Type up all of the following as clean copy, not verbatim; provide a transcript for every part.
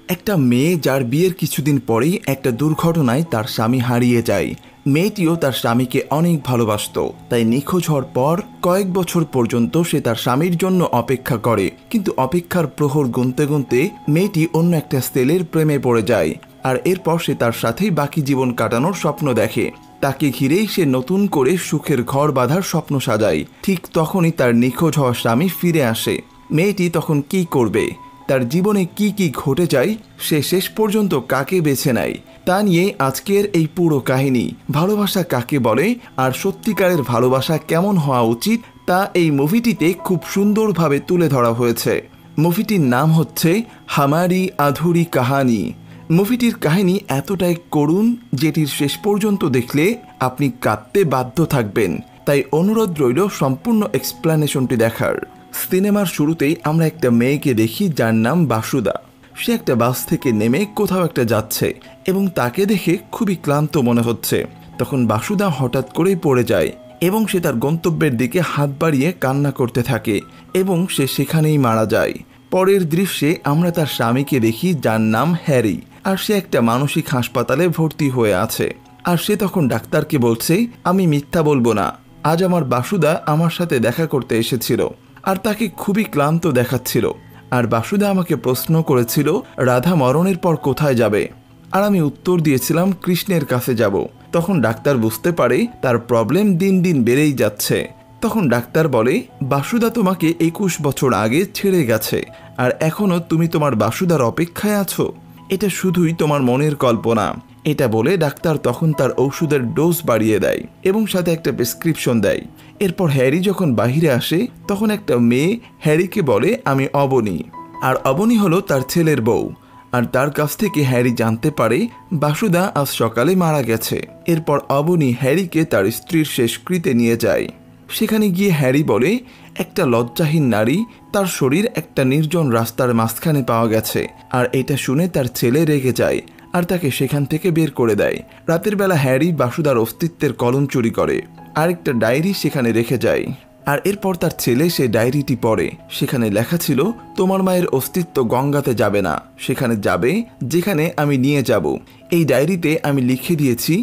একটা মেয়ে যার বিয়ের কিছুদিন পরেই একটা দুর্ঘটনায় তার স্বামী হারিয়ে যায়। মেয়েটিও তার স্বামীকে অনেক ভালোবাসত, তাই নিখোঁজ হওয়ার পর কয়েক বছর পর্যন্ত সে তার স্বামীর জন্য অপেক্ষা করে। কিন্তু অপেক্ষার প্রহর গুনতে গুনতে মেয়েটি অন্য একটা ছেলের প্রেমে পড়ে যায়, আর এরপর সে তার সাথেই বাকি জীবন কাটানোর স্বপ্ন দেখে। তাকে ঘিরেই সে নতুন করে সুখের ঘর বাঁধার স্বপ্ন সাজায়। ঠিক তখনই তার নিখোঁজ হওয়া স্বামী ফিরে আসে। মেয়েটি তখন কি করবে, তার জীবনে কি কি ঘটে যায়, সে শেষ পর্যন্ত কাকে বেছে নেয়, তা নিয়ে আজকের এই পুরো কাহিনী। ভালোবাসা কাকে বলে আর সত্যিকারের ভালোবাসা কেমন হওয়া উচিত তা এই মুভিটিতে খুব সুন্দরভাবে তুলে ধরা হয়েছে। মুভিটির নাম হচ্ছে হামারি আধুরি কাহানি। মুভিটির কাহিনী এতটাই করুণ যেটির শেষ পর্যন্ত দেখলে আপনি কাঁদতে বাধ্য থাকবেন, তাই অনুরোধ রইল সম্পূর্ণ এক্সপ্লেনেশনটি দেখার। সিনেমার শুরুতেই আমরা একটা মেয়েকে দেখি যার নাম বাসুদা। সে একটা বাস থেকে নেমে কোথাও একটা যাচ্ছে এবং তাকে দেখে খুবই ক্লান্ত মনে হচ্ছে। তখন বাসুদা হঠাৎ করেই পড়ে যায় এবং সে তার গন্তব্যের দিকে হাত বাড়িয়ে কান্না করতে থাকে এবং সে সেখানেই মারা যায়। পরের দৃশ্যে আমরা তার স্বামীকে দেখি যার নাম হ্যারি, আর সে একটা মানসিক হাসপাতালে ভর্তি হয়ে আছে। আর সে তখন ডাক্তারকে বলছে, আমি মিথ্যা বলবো না, আজ আমার বাসুদা আমার সাথে দেখা করতে এসেছিল আর তাকে খুবই ক্লান্ত দেখাচ্ছিল। আর বাসুদা আমাকে প্রশ্ন করেছিল রাধা মরণের পর কোথায় যাবে, আর আমি উত্তর দিয়েছিলাম কৃষ্ণের কাছে যাব। তখন ডাক্তার বুঝতে পারে তার প্রবলেম দিন দিন বেড়েই যাচ্ছে। তখন ডাক্তার বলে, বাসুদা তোমাকে 21 বছর আগে ছেড়ে গেছে আর এখনও তুমি তোমার বাসুদার অপেক্ষায় আছো, এটা শুধুই তোমার মনের কল্পনা। এটা বলে ডাক্তার তখন তার ঔষধের ডোজ বাড়িয়ে দেয় এবং সাথে একটা প্রেসক্রিপশন দেয়। এরপর হ্যারি যখন বাহিরে আসে তখন একটা মেয়ে হ্যারিকে বলে, আমি অবনী। আর অবনী হলো তার ছেলের বউ। আর তার কাছ থেকে হ্যারি জানতে পারে বাসুদা আজ সকালে মারা গেছে। এরপর অবনী হ্যারিকে তার স্ত্রীর শেষকৃত্যে নিয়ে যায়। সেখানে গিয়ে হ্যারি বলে, একটা লজ্জাহীন নারী, তার শরীর একটা নির্জন রাস্তার মাঝখানে পাওয়া গেছে। আর এটা শুনে তার ছেলে রেগে যায় আর তাকে সেখান থেকে বের করে দেয়। রাতের বেলা হ্যারি বাসুদার অস্তিত্বের কলম চুরি করে আর একটা ডায়েরি সেখানে রেখে যায়। আর এরপর তার ছেলে সেই ডায়েরিটি পড়ে। সেখানে লেখা ছিল, তোমার মায়ের অস্তিত্ব গঙ্গাতে যাবে না, সেখানে যাবে যেখানে আমি নিয়ে যাব। এই ডায়েরিতে আমি লিখে দিয়েছি,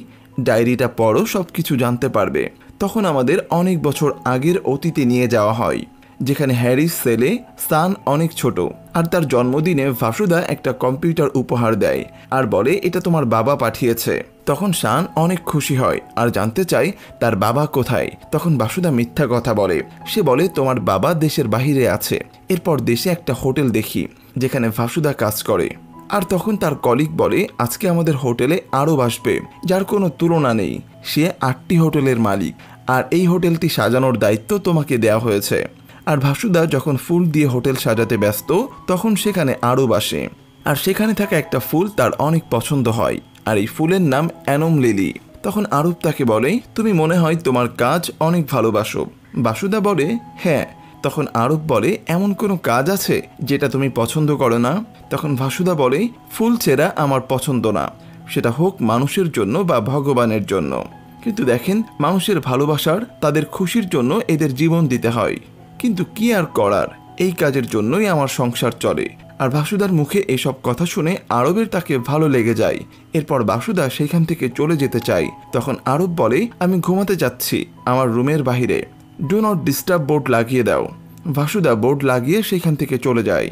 ডায়েরিটা পড়ো, সব কিছু জানতে পারবে। তখন আমাদের অনেক বছর আগের অতীতে নিয়ে যাওয়া হয়, যেখানে হ্যারির ছেলে সান অনেক ছোট। আর তার জন্মদিনে বাসুদা একটা কম্পিউটার উপহার দেয় আর বলে, এটা তোমার বাবা পাঠিয়েছে। তখন সান অনেক খুশি হয় আর জানতে চায় তার বাবা কোথায়। তখন বাসুদা মিথ্যা কথা বলে, সে বলে তোমার বাবা দেশের বাহিরে আছে। এরপর দেশে একটা হোটেল দেখি যেখানে বাসুদা কাজ করে। আর তখন তার কলিগ বলে, আজকে আমাদের হোটেলে আরব আসবে যার কোনো তুলনা নেই, সে 8টি হোটেলের মালিক আর এই হোটেলটি সাজানোর দায়িত্ব তোমাকে দেওয়া হয়েছে। আর বাসুদা যখন ফুল দিয়ে হোটেল সাজাতে ব্যস্ত তখন সেখানে আরব আসে আর সেখানে থাকা একটা ফুল তার অনেক পছন্দ হয় আর এই ফুলের নাম অ্যানম লিলি। তখন আরব তাকে বলে, তুমি মনে হয় তোমার কাজ অনেক ভালোবাসো। বাসুদা বলে, হ্যাঁ। তখন আরব বলে, এমন কোনো কাজ আছে যেটা তুমি পছন্দ করো না? তখন বাসুদা বলে, ফুল ছেঁড়া আমার পছন্দ না, সেটা হোক মানুষের জন্য বা ভগবানের জন্য। কিন্তু দেখেন, মানুষের ভালোবাসার, তাদের খুশির জন্য এদের জীবন দিতে হয়, কিন্তু কি আর করার, এই কাজের জন্যই আমার সংসার চলে। আর বাসুদার মুখে এসব কথা শুনে আরবের তাকে ভালো লেগে যায়। এরপর বাসুদা সেখান থেকে চলে যেতে চায়। তখন আরব বলে, আমি ঘুমাতে যাচ্ছি আমার রুমের বাহিরে, ডু নট ডিস্টার্ব বোর্ড লাগিয়ে দাও। বাসুদা বোর্ড লাগিয়ে সেখান থেকে চলে যায়।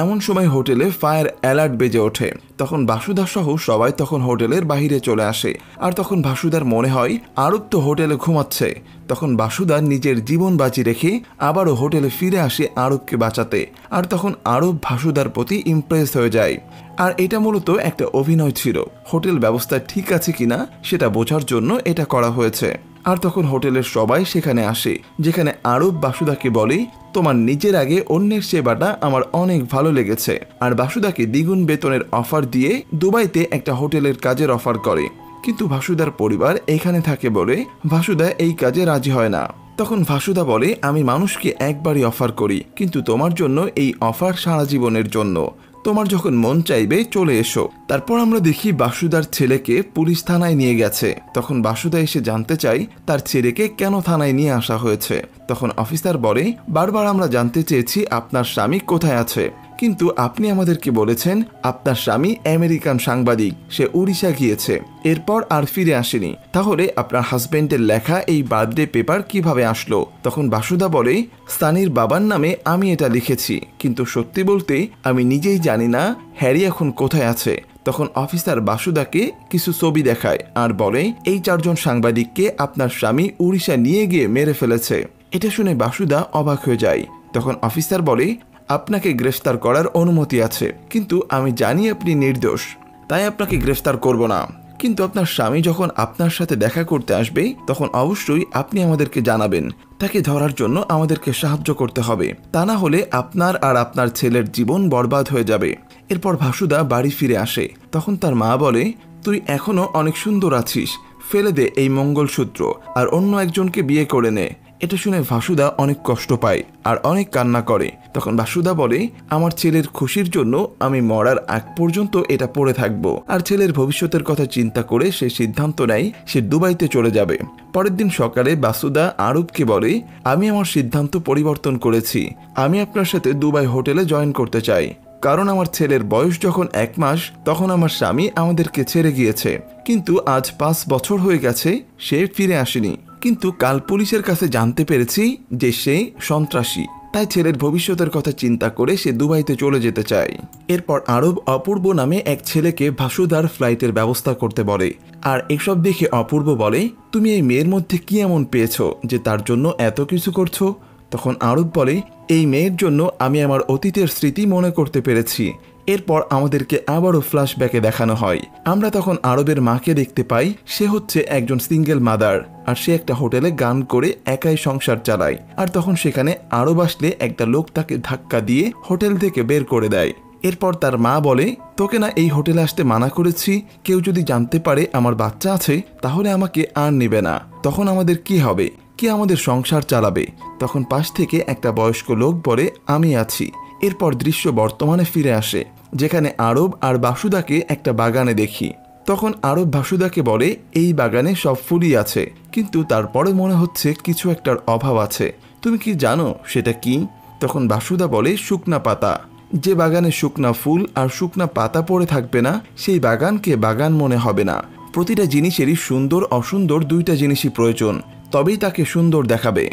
এমন সময় হোটেলে ফায়ার অ্যালার্ট বেজে ওঠে। তখন বাসুদা সহ সবাই তখন হোটেলের বাহিরে চলে আসে। আর তখন বাসুদার মনে হয় আরব তো হোটেলে ঘুমাচ্ছে। তখন বাসুদা নিজের জীবন বাজি রেখে আবারও হোটেলে ফিরে আসে আরবকে বাঁচাতে। আর তখন আরব বাসুদার প্রতি ইমপ্রেস হয়ে যায়। আর এটা মূলত একটা অভিনয় ছিল, হোটেল ব্যবস্থা ঠিক আছে কিনা সেটা বোঝার জন্য এটা করা হয়েছে। আর তখন হোটেলের সবাই সেখানে আসে, যেখানে আরব বাসুদাকে বলে, তোমার নিজের আগে অন্যের সেবাটা আমার অনেক ভালো লেগেছে। আর বাসুদাকে দ্বিগুণ বেতনের অফার দিয়ে দুবাইতে একটা হোটেলের কাজের অফার করে। কিন্তু বাসুদার পরিবার এখানে থাকে বলে বাসুদা এই কাজে রাজি হয় না। তখন বাসুদা বলে, আমি মানুষকে একবারই অফার করি, কিন্তু তোমার জন্য এই অফার সারা জীবনের জন্য, তোমার যখন মন চাইবে চলে এসো। তারপর আমরা দেখি বাসুদার ছেলেকে পুলিশ থানায় নিয়ে গেছে। তখন বাসুদা এসে জানতে চাই তার ছেলেকে কেন থানায় নিয়ে আসা হয়েছে। তখন অফিসার বলে, বারবার আমরা জানতে চেয়েছি আপনার স্বামী কোথায় আছে, কিন্তু আপনি আমাদেরকে বলেছেন আপনার স্বামী আমেরিকান সাংবাদিক, সে উড়িষ্যা গিয়েছে, এরপর আর ফিরে আসেনি। তাহলে আপনার হাজবেন্ডের লেখা এই বার্থডে পেপার কিভাবে আসলো? তখন বাসুদা বলে, সানির বাবার নামে আমি এটা লিখেছি, কিন্তু সত্যি বলতে আমি নিজেই জানি না হ্যারি এখন কোথায় আছে। তখন অফিসার বাসুদাকে কিছু ছবি দেখায় আর বলে, এই 4 জন সাংবাদিককে আপনার স্বামী উড়িষ্যা নিয়ে গিয়ে মেরে ফেলেছে। এটা শুনে বাসুদা অবাক হয়ে যায়। তখন অফিসার বলে, আপনাকে গ্রেফতার করার অনুমতি আছে, কিন্তু আমি জানি আপনি নির্দোষ, তাই আপনাকে গ্রেফতার করব না। কিন্তু আপনার স্বামী যখন আপনার সাথে দেখা করতে আসবে তখন অবশ্যই আপনি আমাদেরকে জানাবেন। তাকে ধরার জন্য আমাদেরকে সাহায্য করতে হবে, তা না হলে আপনার আর আপনার ছেলের জীবন বরবাদ হয়ে যাবে। এরপর বাসুদা বাড়ি ফিরে আসে। তখন তার মা বলে, তুই এখনো অনেক সুন্দর আছিস, ফেলে দে এই মঙ্গলসূত্র আর অন্য একজনকে বিয়ে করে নে। এটা শুনে বাসুদা অনেক কষ্ট পায় আর অনেক কান্না করে। তখন বাসুদা বলে, আমার ছেলের খুশির জন্য আমি মরার আগ পর্যন্ত এটা পরে থাকবো। আর ছেলের ভবিষ্যতের কথা চিন্তা করে সে সিদ্ধান্ত নেয় সে দুবাইতে চলে যাবে। পরের দিন সকালে বাসুদা আরবকে বলে, আমি আমার সিদ্ধান্ত পরিবর্তন করেছি, আমি আপনার সাথে দুবাই হোটেলে জয়েন করতে চাই, কারণ আমার ছেলের বয়স যখন 1 মাস তখন আমার স্বামী আমাদেরকে ছেড়ে গিয়েছে, কিন্তু আজ 5 বছর হয়ে গেছে সে ফিরে আসেনি। কিন্তু কাল পুলিশের কাছে জানতে পেরেছি যে সে সন্ত্রাসী, তাই ছেলের ভবিষ্যতের কথা চিন্তা করে সে দুবাইতে চলে যেতে চায়। এরপর আরব অপূর্ব নামে এক ছেলেকে বাসুদার ফ্লাইটের ব্যবস্থা করতে বলে। আর এসব দেখে অপূর্ব বলে, তুমি এই মেয়ের মধ্যে কি এমন পেয়েছো যে তার জন্য এত কিছু করছো? তখন আরব বলে, এই মেয়ের জন্য আমি আমার অতীতের স্মৃতি মনে করতে পেরেছি। এরপর আমাদেরকে আবারও ফ্ল্যাশব্যাকে দেখানো হয়। আমরা তখন আরবের মাকে দেখতে পাই, সে হচ্ছে একজন সিঙ্গেল মাদার আর সে একটা হোটেলে গান করে একাই সংসার চালায়। আর তখন সেখানে আরব আসলে একটা লোক তাকে ধাক্কা দিয়ে হোটেল থেকে বের করে দেয়। এরপর তার মা বলে, তোকে না এই হোটেলে আসতে মানা করেছি, কেউ যদি জানতে পারে আমার বাচ্চা আছে তাহলে আমাকে আর নেবে না, তখন আমাদের কি হবে, কে আমাদের সংসার চালাবে? তখন পাশ থেকে একটা বয়স্ক লোক বলে, আমি আছি। এরপর দৃশ্য বর্তমানে ফিরে আসে, যেখানে আরব আর বাসুদাকে একটা বাগানে দেখি। তখন আরব বাসুদাকে বলে, এই বাগানে সব ফুলই আছে, কিন্তু তারপরে মনে হচ্ছে কিছু একটার অভাব আছে, তুমি কি জানো সেটা কি? তখন বাসুদা বলে, শুকনা পাতা। যে বাগানে শুকনা ফুল আর শুকনা পাতা পড়ে থাকবে না সেই বাগানকে বাগান মনে হবে না। প্রতিটা জিনিসেরই সুন্দর অসুন্দর দুইটা জিনিসই প্রয়োজন, তবেই তাকে সুন্দর দেখাবে।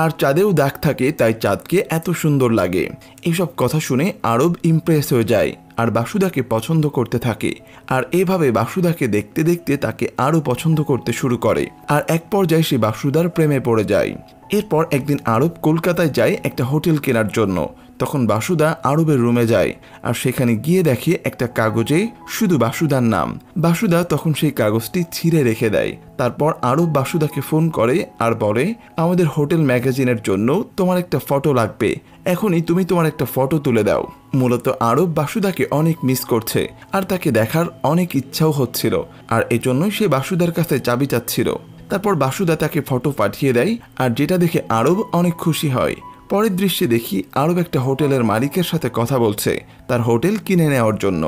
আর চাঁদেও দাগ থাকে, তাই চাঁদকে এত সুন্দর লাগে। এইসব কথা শুনে আরব ইমপ্রেস হয়ে যায় আর বাসুদাকে পছন্দ করতে থাকে। আর এভাবে বাসুদাকে দেখতে দেখতে তাকে আরও পছন্দ করতে শুরু করে। আর এক পর্যায়ে সে বাসুদার প্রেমে পড়ে যায়। এরপর একদিন আরব কলকাতায় যায় একটা হোটেল কেনার জন্য। তখন বাসুদা আরবের রুমে যায় আর সেখানে গিয়ে দেখে একটা কাগজে শুধু বাসুদার নাম। বাসুদা তখন সেই কাগজটি ছিঁড়ে রেখে দেয়। তারপর আরব বাসুদাকে ফোন করে আর বলে, আমাদের হোটেল ম্যাগাজিনের জন্য তোমার একটা ফটো লাগবে, এখনই তুমি তোমার একটা ফটো তুলে দাও। মূলত আরব বাসুদাকে অনেক মিস করছে আর তাকে দেখার অনেক ইচ্ছাও হচ্ছিল, আর এজন্যই সে বাসুদার কাছে চাবি চাচ্ছিল। তারপর বাসুদা তাকে ফটো পাঠিয়ে দেয় আর যেটা দেখে আরব অনেক খুশি হয়। পরের দৃশ্যে দেখি আরব একটা হোটেলের মালিকের সাথে কথা বলছে তার হোটেল কিনে নেওয়ার জন্য।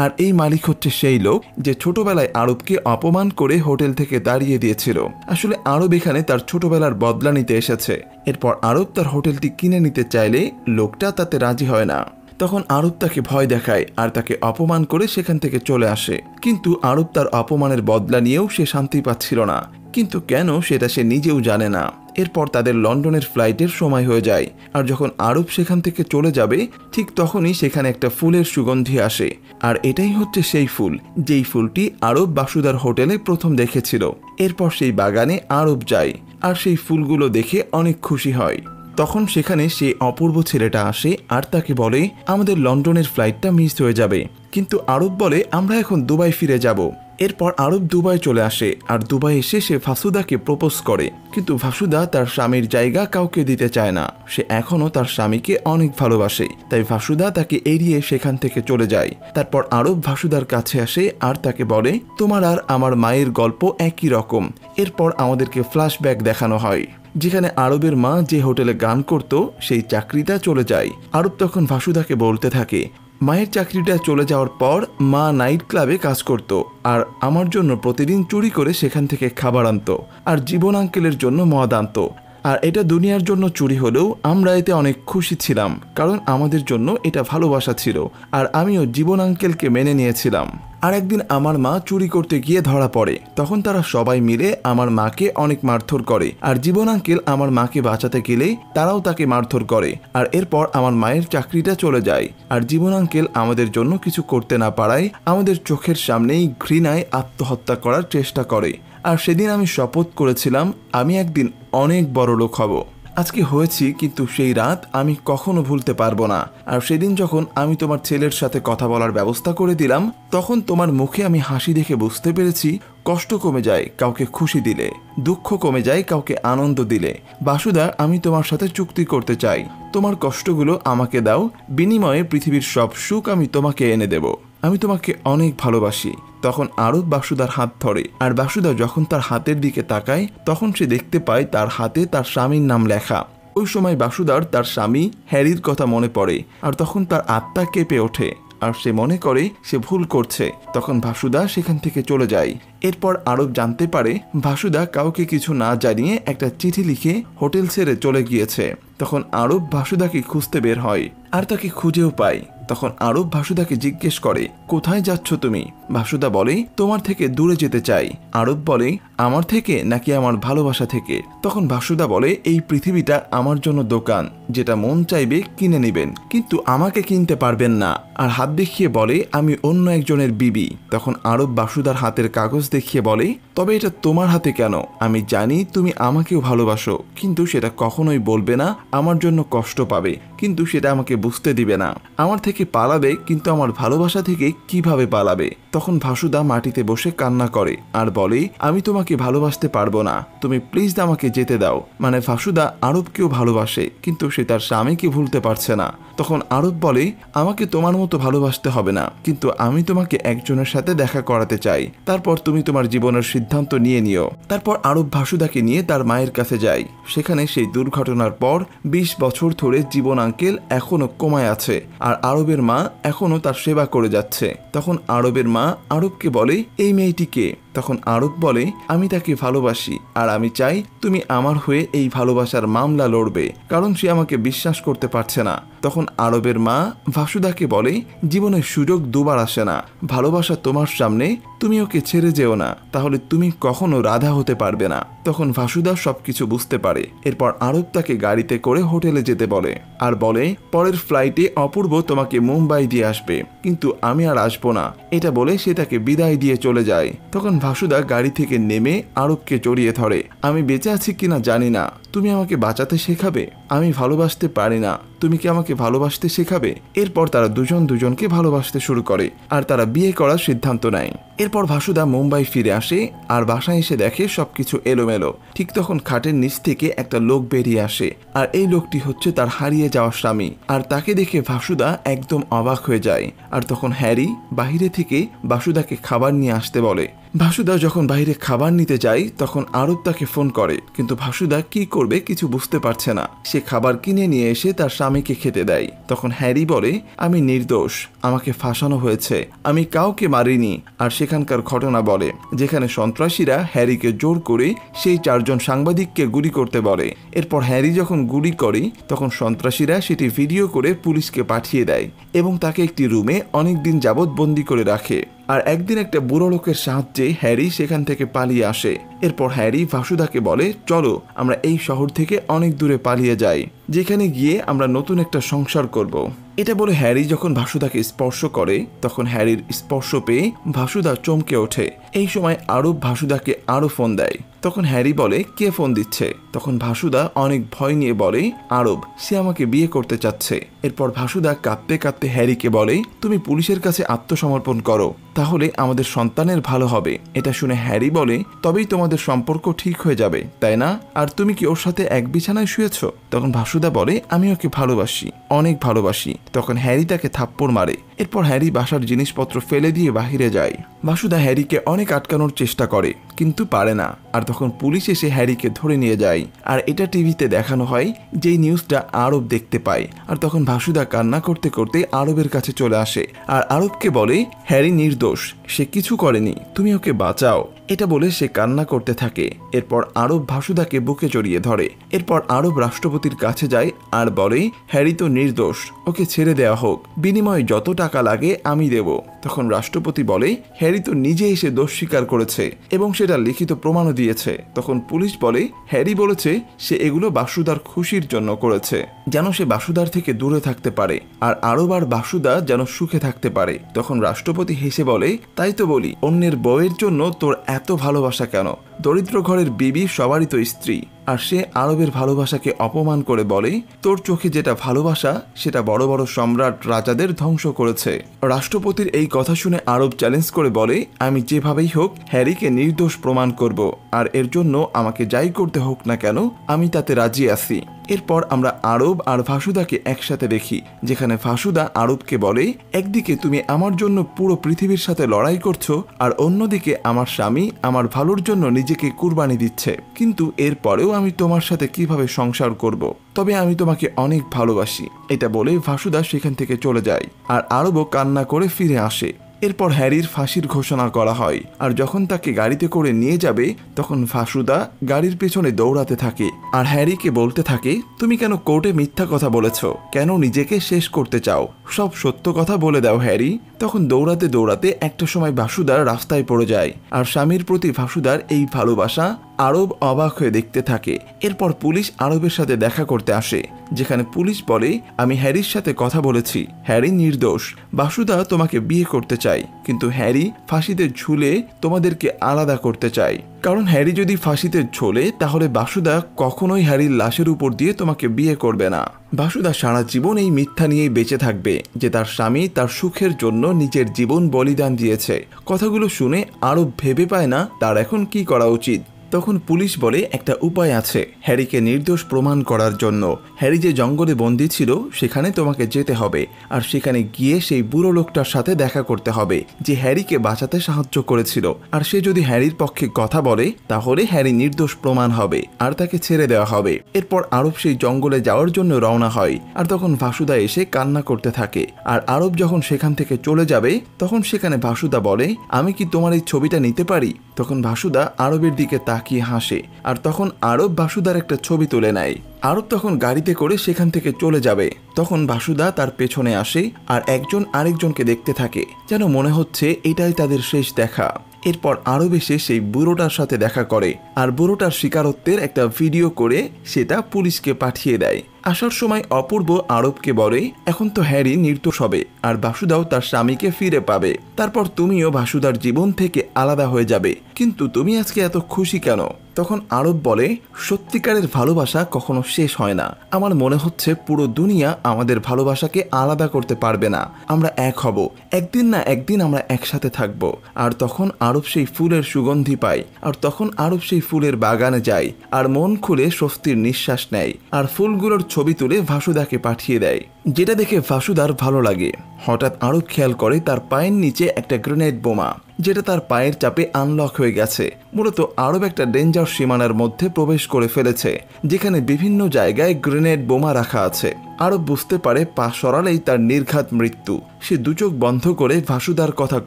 আর এই মালিক হচ্ছে সেই লোক যে ছোটবেলায় আরবকে অপমান করে হোটেল থেকে তাড়িয়ে দিয়েছিল। আসলে আরব এখানে তার ছোটবেলার বদলা নিতে এসেছে। এরপর আরব তার হোটেলটি কিনে নিতে চাইলে লোকটা তাতে রাজি হয় না। তখন আরব তাকে ভয় দেখায় আর তাকে অপমান করে সেখান থেকে চলে আসে। কিন্তু আরব তার অপমানের বদলা নিয়েও সে শান্তি পাচ্ছিল না, কিন্তু কেন সেটা সে নিজেও জানে না। এরপর তাদের লন্ডনের ফ্লাইটের সময় হয়ে যায় আর যখন আরব সেখান থেকে চলে যাবে ঠিক তখনই সেখানে একটা ফুলের সুগন্ধি আসে। আর এটাই হচ্ছে সেই ফুল যেই ফুলটি আরব বাসুদার হোটেলে প্রথম দেখেছিল। এরপর সেই বাগানে আরব যায় আর সেই ফুলগুলো দেখে অনেক খুশি হয়। তখন সেখানে সেই অপূর্ব ছেলেটা আসে আর তাকে বলে, আমাদের লন্ডনের ফ্লাইটটা মিস হয়ে যাবে। কিন্তু আরব বলে, আমরা এখন দুবাই ফিরে যাব। এরপর আরব দুবাই চলে আসে আর দুবাই এসে সে ফাসুদাকে প্রপোজ করে, কিন্তু ফাসুদা তার স্বামীর জায়গা কাউকে দিতে চায় না। সে এখনও তার স্বামীকে অনেক ভালোবাসে, তাই ফাসুদা তাকে এড়িয়ে সেখান থেকে চলে যায়। তারপর আরব ফাসুদার কাছে আসে আর তাকে বলে, তোমার আর আমার মায়ের গল্প একই রকম। এরপর আমাদেরকে ফ্ল্যাশব্যাক দেখানো হয়, যেখানে আরবের মা যে হোটেলে গান করত সেই চাকরিটা চলে যায়। আরব তখন ফাসুদাকে বলতে থাকে, মায়ের চাকরিটা চলে যাওয়ার পর মা নাইট ক্লাবে কাজ করত আর আমার জন্য প্রতিদিন চুরি করে সেখান থেকে খাবার আনতো আর জীবন আঙ্কেলের জন্য মদ আনতো। আর এটা দুনিয়ার জন্য চুরি হলেও আমরা এতে অনেক খুশি ছিলাম, কারণ আমাদের জন্য এটা ভালোবাসা ছিল। আর আমিও জীবন আঙ্কেলকে মেনে নিয়েছিলাম। আর একদিন আমার মা চুরি করতে গিয়ে ধরা পড়ে। তখন তারা সবাই মিলে আমার মাকে অনেক মারধর করে। আর জীবন আঙ্কেল আমার মাকে বাঁচাতে গেলে তারাও তাকে মারধর করে। আর এরপর আমার মায়ের চাকরিটা চলে যায়। আর জীবন আঙ্কেল আমাদের জন্য কিছু করতে না পারায় আমাদের চোখের সামনেই ঘৃণায় আত্মহত্যা করার চেষ্টা করে। আর সেদিন আমি শপথ করেছিলাম আমি একদিন অনেক বড় লোক হব। আজকে হয়েছি, কিন্তু সেই রাত আমি কখনো ভুলতে পারবো না। আর সেদিন যখন আমি তোমার ছেলের সাথে কথা বলার ব্যবস্থা করে দিলাম, তখন তোমার মুখে আমি হাসি দেখে বুঝতে পেরেছি কষ্ট কমে যায় কাউকে খুশি দিলে, দুঃখ কমে যায় কাউকে আনন্দ দিলে। বাসুদা, আমি তোমার সাথে চুক্তি করতে চাই। তোমার কষ্টগুলো আমাকে দাও, বিনিময়ে পৃথিবীর সব সুখ আমি তোমাকে এনে দেব। আমি তোমাকে অনেক ভালোবাসি। তখন আরব বাসুদার হাত ধরে। আর বাসুদা যখন তার হাতের দিকে তাকায়, তখন সে দেখতে পায় তার হাতে তার স্বামীর নাম লেখা। ওই সময় বাসুদার তার স্বামী হ্যারির কথা মনে পড়ে। আর তখন তার আত্মা কেঁপে ওঠে। আর সে মনে করে সে ভুল করছে। তখন বাসুদা সেখান থেকে চলে যায়। এরপর আরব জানতে পারে বাসুদা কাউকে কিছু না জানিয়ে একটা চিঠি লিখে হোটেল ছেড়ে চলে গিয়েছে। তখন আরব বাসুদাকে খুঁজতে বের হয়, আর তাকে খুঁজেও পায়। তখন আরব বাসুদাকে জিজ্ঞেস করে, কোথায় যাচ্ছ তুমি? বাসুদা বলে, তোমার থেকে দূরে যেতে চাই। আরব বলে, আমার থেকে নাকি আমার ভালোবাসা থেকে? তখন বাসুদা বলে, এই পৃথিবীটা আমার জন্য দোকান, যেটা মন চাইবে কিনে নেবেন, কিন্তু আমাকে কিনতে পারবেন না। আর হাত দেখিয়ে বলে, আমি অন্য একজনের বিবি। তখন আরব বাসুদার হাতের কাগজ দেখিয়ে বলে, তবে এটা তোমার হাতে কেন? আমি জানি তুমি আমাকেও ভালোবাসো, কিন্তু সেটা কখনোই বলবে না। আমার জন্য কষ্ট পাবে, কিন্তু সেটা আমাকে বুঝতে দিবে না। আমার থেকে পালাবে, কিন্তু আমার ভালোবাসা থেকে কিভাবে পালাবে? তখন বাসুদা মাটিতে বসে কান্না করে আর বলে, আমি তোমাকে ভালোবাসতে পারবো না, তুমি প্লিজ আমাকে যেতে দাও। মানে বাসুদা আরবকেও ভালোবাসে, কিন্তু সে তার স্বামীকে ভুলতে পারছে না। তখন আরব বলে, আমাকে তোমার মতো ভালোবাসতে হবে না, কিন্তু আমি তোমাকে একজনের সাথে দেখা করাতে চাই, তারপর তুমি তোমার জীবনের সিদ্ধান্ত নিয়ে নিও। তারপর আরব বাসুদাকে নিয়ে তার মায়ের কাছে যায়। সেখানে সেই দুর্ঘটনার পর 20 বছর ধরে জীবন আঙ্কেল এখনো কোমায় আছে। আর আরবের মা এখনো তার সেবা করে যাচ্ছে। তখন আরবের মা আরবকে বলে, এই মেয়েটিকে? তখন আরব বলে, আমি তাকে ভালোবাসি, আর আমি চাই তুমি আমার হয়ে এই ভালোবাসার মামলা লড়বে, কারণ সে আমাকে বিশ্বাস করতে পারছে না। তখন আরবের মা বাসুদাকে বলে, জীবনের সুযোগ দুবার আসে না, ভালোবাসা তোমার সামনে, তুমি ওকে ছেড়ে যেও না, তাহলে তুমি কখনো রাধা হতে পারবে না। তখন বাসুদা সবকিছু বুঝতে পারে। এরপর আরব তাকে গাড়িতে করে হোটেলে যেতে বলে, আর বলে, পরের ফ্লাইটে অপূর্ব তোমাকে মুম্বাই দিয়ে আসবে, কিন্তু আমি আর আসবো না। এটা বলে সে তাকে বিদায় দিয়ে চলে যায়। তখন বাসুদা গাড়ি থেকে নেমে আরবকে জড়িয়ে ধরে। আমি বেঁচে আছি কিনা জানি না, তুমি আমাকে বাঁচাতে শেখাবে। আমি ভালোবাসতে পারি না, তুমি কি আমাকে ভালোবাসতে শেখাবে? এরপর তারা দুজন দুজনকে ভালোবাসতে শুরু করে, আর তারা বিয়ে করার সিদ্ধান্ত নেয়। এরপর বাসুদা মুম্বাই ফিরে আসে, আর বাসায় এসে দেখে সবকিছু এলোমেলো। ঠিক তখন খাটের নিচ থেকে একটা লোক বেরিয়ে আসে, আর এই লোকটি হচ্ছে তার হারিয়ে যাওয়া স্বামী। আর তাকে দেখে বাসুদা একদম অবাক হয়ে যায়। আর তখন হ্যারি বাহিরে থেকে বাসুদাকে খাবার নিয়ে আসতে বলে। বাসুদা যখন বাইরে খাবার নিতে যায়, তখন আরব তাকে ফোন করে, কিন্তু বাসুদা কি করবে কিছু বুঝতে পারছে না। সে খাবার কিনে নিয়ে এসে তার স্বামীকে খেতে দেয়। তখন হ্যারি বলে, আমি নির্দোষ, আমাকে ফাঁসানো হয়েছে, আমি কাউকে মারিনি। আর সেখানকার ঘটনা বলে, যেখানে সন্ত্রাসীরা হ্যারিকে জোর করে সেই 4 জন সাংবাদিককে গুলি করতে বলে। এরপর হ্যারি যখন গুলি করে, তখন সন্ত্রাসীরা সেটি ভিডিও করে পুলিশকে পাঠিয়ে দেয়, এবং তাকে একটি রুমে অনেকদিন যাবৎ বন্দি করে রাখে। আর একদিন একটা বুড়ো লোকের সাহায্যে হ্যারি সেখান থেকে পালিয়ে আসে। এরপর হ্যারি বাসুদাকে বলে, চলো আমরা এই শহর থেকে অনেক দূরে পালিয়ে যাই, যেখানে গিয়ে আমরা নতুন একটা সংসার করব। এটা বলে হ্যারি যখন বাসুদাকে স্পর্শ করে, তখন হ্যারির স্পর্শ পেয়ে বাসুদা চমকে ওঠে। এই সময় আরব বাসুদাকে আরো ফোন দেয়। তখন হ্যারি বলে, কে ফোন দিচ্ছে? তখন বাসুদা অনেক ভয় নিয়ে বলে, আরব, সে আমাকে বিয়ে করতে চাচ্ছে। এরপর বাসুদা কাঁদতে কাঁদতে হ্যারিকে বলে, তুমি পুলিশের কাছে আত্মসমর্পণ করো, তাহলে আমাদের সন্তানের ভালো হবে। এটা শুনে হ্যারি বলে, তবেই তোমাদের সম্পর্ক ঠিক হয়ে যাবে, তাই না? আর তুমি কি ওর সাথে এক বিছানায় শুয়েছ? তখন বাসুদা বলে, আমি ওকে ভালোবাসি, অনেক ভালোবাসি। তখন হ্যারি তাকে থাপ্পড় মারে। এরপর হ্যারি বাসার জিনিসপত্র ফেলে দিয়ে বাহিরে যায়। বাসুদা হ্যারিকে অনেক আটকানোর চেষ্টা করে, কিন্তু পারে না। আর তখন পুলিশ এসে হ্যারিকে ধরে নিয়ে যায়। আর এটা টিভিতে দেখানো হয়, যেই নিউজটা আরব দেখতে পায়। আর তখন বাসুদা কান্না করতে করতে আরবের কাছে চলে আসে, আর আরবকে বলে, হ্যারি নির্দোষ, সে কিছু করেনি, তুমি ওকে বাঁচাও। এটা বলে সে কান্না করতে থাকে। এরপর আরব ভাসুদাকে বুকে জড়িয়ে ধরে। এরপর আরব রাষ্ট্রপতির কাছে যায় আর বলে, হ্যারি তো নির্দোষ, ওকে ছেড়ে দেওয়া হোক, বিনিময়ে যত টাকা লাগে আমি দেব। তখন রাষ্ট্রপতি বলে, হ্যারি তো নিজে এসে দোষ স্বীকার করেছে এবং সেটা লিখিত প্রমাণও দিয়েছে। তখন পুলিশ বলে, হ্যারি বলেছে সে এগুলো বাসুদার খুশির জন্য করেছে, যেন সে বাসুদার থেকে দূরে থাকতে পারে আর আরব আর বাসুদা যেন সুখে থাকতে পারে। তখন রাষ্ট্রপতি হেসে বলে, তাই তো বলি, অন্যের বউয়ের জন্য তোর এত ভালোবাসা কেন? দরিদ্র ঘরের বিবি সবারই তো স্ত্রী। আর সে আরবের ভালোবাসাকে অপমান করে বলে, তোর চোখে যেটা ভালোবাসা সেটা বড় বড় সম্রাট রাজাদের ধ্বংস করেছে। রাষ্ট্রপতির এই কথা শুনে আরব চ্যালেঞ্জ করে বলে, আমি যেভাবেই হোক হ্যারিকে নির্দোষ প্রমাণ করব, আর এর জন্য আমাকে যাই করতে হোক না কেন আমি তাতে রাজি আছি। এরপর আমরা আরব আর ভাসুদাকে একসাথে দেখি, যেখানে ভাসুদা আরবকে বলে, একদিকে তুমি আমার জন্য পুরো পৃথিবীর সাথে লড়াই করছো আর অন্যদিকে আমার স্বামী আমার ভালোর জন্য নিজেকে কুরবানি দিচ্ছে, কিন্তু এরপরেও আমি তোমার সাথে কিভাবে সংসার করব? তবে আমি তোমাকে অনেক ভালোবাসি। এটা বলে ভাসুদা সেখান থেকে চলে যায় আর আরবও কান্না করে ফিরে আসে। এরপর হ্যারির ফাঁসির ঘোষণা করা হয় আর যখন তাকে গাড়িতে করে নিয়ে যাবে তখন ভাসুদা গাড়ির পেছনে দৌড়াতে থাকে আর হ্যারিকে বলতে থাকে, তুমি কেন কোর্টে মিথ্যা কথা বলেছ? কেন নিজেকে শেষ করতে চাও? সব সত্য কথা বলে দাও হ্যারি। তখন দৌড়াতে দৌড়াতে একটা সময় ভাসুদার রাস্তায় পড়ে যায় আর স্বামীর প্রতি ভাসুদার এই ভালোবাসা আরব অবাক হয়ে দেখতে থাকে। এরপর পুলিশ আরবের সাথে দেখা করতে আসে, যেখানে পুলিশ বলে, আমি হ্যারির সাথে কথা বলেছি, হ্যারি নির্দোষ, ভাসুদা তোমাকে বিয়ে করতে চায়, কিন্তু হ্যারি ফাঁসিতে ঝুলে তোমাদেরকে আলাদা করতে চায়। কারণ হ্যারি যদি ফাঁসিতে ঝোলে তাহলে ভাসুদা কখনোই হ্যারির লাশের উপর দিয়ে তোমাকে বিয়ে করবে না। ভাসুদা সারা জীবন এই মিথ্যা নিয়েই বেঁচে থাকবে যে তার স্বামী তার সুখের জন্য নিজের জীবন বলিদান দিয়েছে। কথাগুলো শুনে আরব ভেবে পায় না তার এখন কি করা উচিত। তখন পুলিশ বলে, একটা উপায় আছে হ্যারিকে নির্দোষ প্রমাণ করার জন্য। হ্যারি যে জঙ্গলে বন্দী ছিল সেখানে তোমাকে যেতে হবে আর সেখানে গিয়ে সেই বুড়ো লোকটার সাথে দেখা করতে হবে যে হ্যারিকে বাঁচাতে সাহায্য করেছিল। আর সে যদি হ্যারির পক্ষে কথা বলে তাহলে হ্যারি নির্দোষ প্রমাণ হবে আর তাকে ছেড়ে দেওয়া হবে। এরপর আরব সেই জঙ্গলে যাওয়ার জন্য রওনা হয় আর তখন ভাসুদা এসে কান্না করতে থাকে। আর আরব যখন সেখান থেকে চলে যাবে তখন সেখানে ভাসুদা বলে, আমি কি তোমার এই ছবিটা নিতে পারি? তখন ভাসুদা আরবের দিকে তাকিয়ে হাসে আর তখন আরব ভাসুদার একটা ছবি তুলে নেয়। আরব তখন গাড়িতে করে সেখান থেকে চলে যাবে। তখন ভাসুদা তার পেছনে আসে আর একজন আরেকজনকে দেখতে থাকে, যেন মনে হচ্ছে এটাই তাদের শেষ দেখা। এরপর আরব এসে সেই বুড়োটার সাথে দেখা করে আর বুড়োটার স্বীকারোক্তের একটা ভিডিও করে সেটা পুলিশকে পাঠিয়ে দেয়। আসার সময় অপূর্ব আরবকে বলে, এখন তো হ্যারি নির্দোষ হবে আর ভাসুদাও তার স্বামীকে ফিরে পাবে, তারপর তুমিও ভাসুদার জীবন থেকে আলাদা হয়ে যাবে, কিন্তু তুমি আজকে এত খুশি কেন? তখন আরব বলে, সত্যিকারের ভালোবাসা কখনো শেষ হয় না। আমার মনে হচ্ছে পুরো দুনিয়া আমাদের ভালোবাসাকে আলাদা করতে পারবে না, আমরা এক হব, একদিন না একদিন আমরা একসাথে থাকব। আর তখন আরব সেই ফুলের সুগন্ধি পায় আর তখন আরব সেই ফুলের বাগানে যায় আর মন খুলে স্বস্তির নিঃশ্বাস নেয় আর ফুলগুলোর ছবি তুলে ভাসুদাকে পাঠিয়ে দেয়, যেটা দেখে ভাসুদার ভালো লাগে। হঠাৎ আরব খেয়াল করে তার পায়ের নিচে একটা গ্রেনেড বোমা, যেটা তার পায়ের চাপে আনলক হয়ে গেছে। মূলত আরব একটা ডেঞ্জার সীমানার মধ্যে প্রবেশ করে ফেলেছে, যেখানে বিভিন্ন জায়গায় গ্রেনেড বোমা রাখা আছে। আরব বুঝতে পারে পা সরালেই তার নির্ঘাত মৃত্যু। সে দুচোখ বন্ধ করে ভাসুদার কথা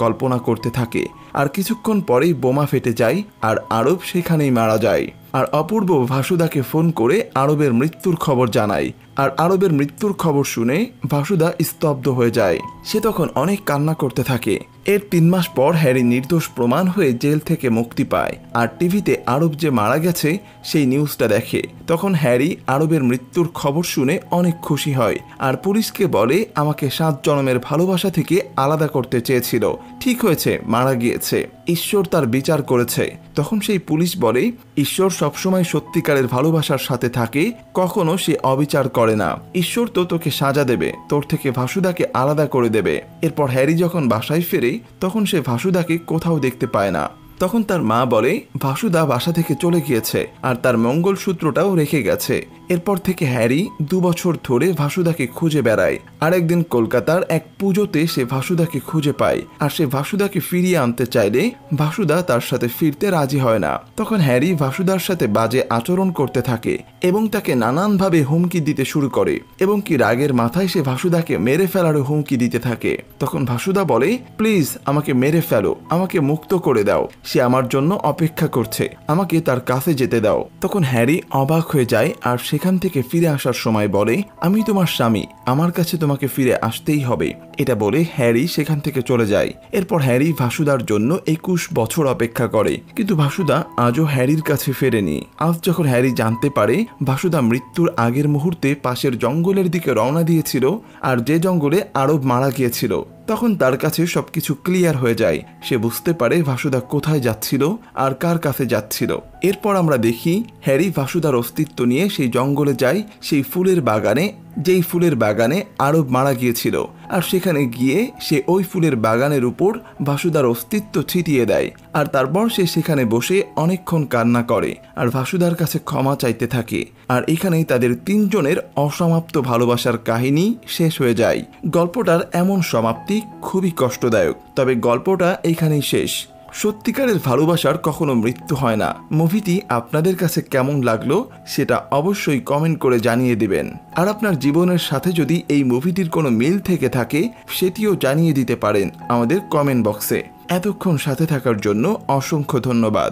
কল্পনা করতে থাকে আর কিছুক্ষণ পরেই বোমা ফেটে যায় আর আরব সেখানেই মারা যায়। আর অপূর্ব ভাসুদাকে ফোন করে আরবের মৃত্যুর খবর জানায় আর আরবের মৃত্যুর খবর শুনে ভাসুদা স্তব্ধ হয়ে যায়। সে তখন অনেক কান্না করতে থাকে। এর 3 মাস পর হ্যারি নির্দোষ প্রমাণ হয়ে জেল থেকে মুক্তি পায় আর টিভিতে আরব যে মারা গেছে সেই নিউজটা দেখে। তখন হ্যারি আরবের মৃত্যুর খবর শুনে অনেক খুশি হয় আর পুলিশকে বলে, আমাকে 7 জন্মের ভালোবাসা থেকে আলাদা করতে চেয়েছিল, ঠিক হয়েছে, মারা গিয়েছে, ঈশ্বর তার বিচার করেছে। তখন সেই পুলিশ বলে, ঈশ্বর সবসময় সত্যিকারের ভালোবাসার সাথে থাকে, কখনো সে অবিচার করে না। ঈশ্বর তো তোকে সাজা দেবে, তোর থেকে ভাসুদাকে আলাদা করে দেবে। এরপর হ্যারি যখন বাসায় ফেরে তখন সে ভাসুদাকে কোথাও দেখতে পায় না। তখন তার মা বলে, ভাসুদা বাসা থেকে চলে গিয়েছে আর তার মঙ্গলসূত্রটাও রেখে গেছে। এরপর থেকে হ্যারি 2 বছর ধরে ভাসুদাকে খুঁজে বেড়ায়। আর একদিন কলকাতার এক পুজোতে সে ভাসুদাকে খুঁজে পায় আর সে ভাসুদাকে ফিরিয়ে আনতে চাইলে ভাসুদা তার সাথে ফিরতে রাজি হয় না। তখন হ্যারি ভাসুদার সাথে বাজে আচরণ করতে থাকে এবং তাকে নানানভাবে হুমকি দিতে শুরু করে এবং কি রাগের মাথায় সে ভাসুদাকে মেরে ফেলারও হুমকি দিতে থাকে। তখন ভাসুদা বলে, প্লিজ আমাকে মেরে ফেলো, আমাকে মুক্ত করে দাও। সে আমার জন্য অপেক্ষা করছে, আমাকে তার কাছে যেতে দাও। তখন হ্যারি অবাক হয়ে যায় আর সেখান থেকে ফিরে আসার সময় বলে, আমি তোমার স্বামী, আমার কাছে তোমাকে ফিরে আসতেই হবে। এটা বলে হ্যারি সেখান থেকে চলে যায়। এরপর হ্যারি ভাসুদার জন্য 21 বছর অপেক্ষা করে, কিন্তু ভাসুদা আজও হ্যারির কাছে ফেরেনি। আজ যখন হ্যারি জানতে পারে ভাসুদা মৃত্যুর আগের মুহূর্তে পাশের জঙ্গলের দিকে রওনা দিয়েছিল আর যে জঙ্গলে আরব মারা গিয়েছিল, তখন তার কাছে সবকিছু ক্লিয়ার হয়ে যায়। সে বুঝতে পারে ভাসুদা কোথায় যাচ্ছিল আর কার কাছে যাচ্ছিল। এরপর আমরা দেখি হ্যারি ভাসুদার অস্তিত্ব নিয়ে সেই জঙ্গলে যায়, সেই ফুলের বাগানে, যেই ফুলের বাগানে আরব মারা গিয়েছিল। আর সেখানে গিয়ে সে ওই ফুলের বাগানের উপর ভাসুদার অস্তিত্ব ছিটিয়ে দেয়। আর তারপর সে সেখানে বসে অনেকক্ষণ কান্না করে আর ভাসুদার কাছে ক্ষমা চাইতে থাকে। আর এখানেই তাদের তিনজনের অসমাপ্ত ভালোবাসার কাহিনী শেষ হয়ে যায়। গল্পটার এমন সমাপ্তি খুবই কষ্টদায়ক, তবে গল্পটা এখানেই শেষ। সত্যিকারের ভালোবাসার কখনো মৃত্যু হয় না। মুভিটি আপনাদের কাছে কেমন লাগলো সেটা অবশ্যই কমেন্ট করে জানিয়ে দিবেন। আর আপনার জীবনের সাথে যদি এই মুভিটির কোনো মিল থেকে থাকে সেটিও জানিয়ে দিতে পারেন আমাদের কমেন্ট বক্সে। এতক্ষণ সাথে থাকার জন্য অসংখ্য ধন্যবাদ।